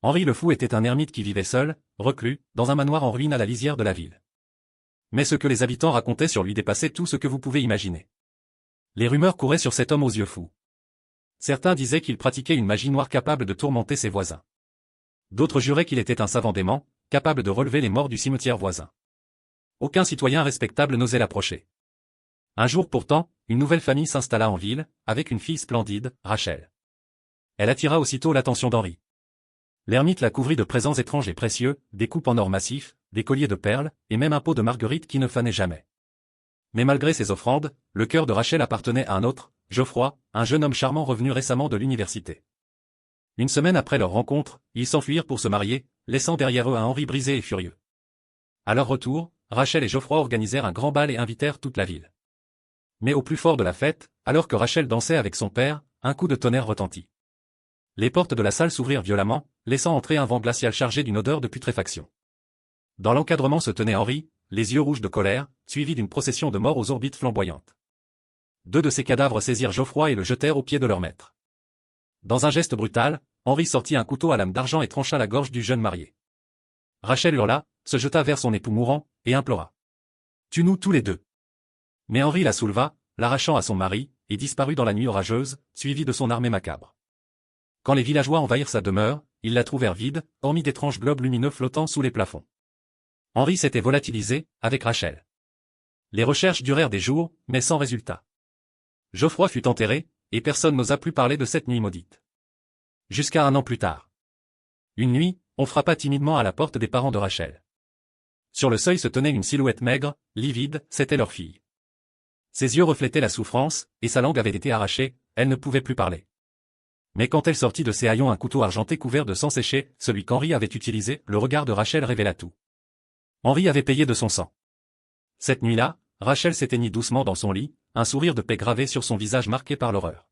Henri le Fou était un ermite qui vivait seul, reclus, dans un manoir en ruine à la lisière de la ville. Mais ce que les habitants racontaient sur lui dépassait tout ce que vous pouvez imaginer. Les rumeurs couraient sur cet homme aux yeux fous. Certains disaient qu'il pratiquait une magie noire capable de tourmenter ses voisins. D'autres juraient qu'il était un savant dément, capable de relever les morts du cimetière voisin. Aucun citoyen respectable n'osait l'approcher. Un jour pourtant, une nouvelle famille s'installa en ville, avec une fille splendide, Rachel. Elle attira aussitôt l'attention d'Henri. L'ermite la couvrit de présents étranges et précieux, des coupes en or massif, des colliers de perles, et même un pot de marguerite qui ne fanait jamais. Mais malgré ces offrandes, le cœur de Rachel appartenait à un autre, Geoffroy, un jeune homme charmant revenu récemment de l'université. Une semaine après leur rencontre, ils s'enfuirent pour se marier, laissant derrière eux un Henri brisé et furieux. À leur retour, Rachel et Geoffroy organisèrent un grand bal et invitèrent toute la ville. Mais au plus fort de la fête, alors que Rachel dansait avec son père, un coup de tonnerre retentit. Les portes de la salle s'ouvrirent violemment, laissant entrer un vent glacial chargé d'une odeur de putréfaction. Dans l'encadrement se tenait Henri, les yeux rouges de colère, suivi d'une procession de morts aux orbites flamboyantes. Deux de ces cadavres saisirent Geoffroy et le jetèrent aux pieds de leur maître. Dans un geste brutal, Henri sortit un couteau à lame d'argent et trancha la gorge du jeune marié. Rachel hurla, se jeta vers son époux mourant, et implora. « Tue-nous tous les deux !» Mais Henri la souleva, l'arrachant à son mari, et disparut dans la nuit orageuse, suivi de son armée macabre. Quand les villageois envahirent sa demeure, ils la trouvèrent vide, hormis d'étranges globes lumineux flottant sous les plafonds. Henri s'était volatilisé, avec Rachel. Les recherches durèrent des jours, mais sans résultat. Geoffroy fut enterré, et personne n'osa plus parler de cette nuit maudite. Jusqu'à un an plus tard. Une nuit, on frappa timidement à la porte des parents de Rachel. Sur le seuil se tenait une silhouette maigre, livide, c'était leur fille. Ses yeux reflétaient la souffrance, et sa langue avait été arrachée, elle ne pouvait plus parler. Mais quand elle sortit de ses haillons un couteau argenté couvert de sang séché, celui qu'Henri avait utilisé, le regard de Rachel révéla tout. Henri avait payé de son sang. Cette nuit-là, Rachel s'éteignit doucement dans son lit, un sourire de paix gravé sur son visage marqué par l'horreur.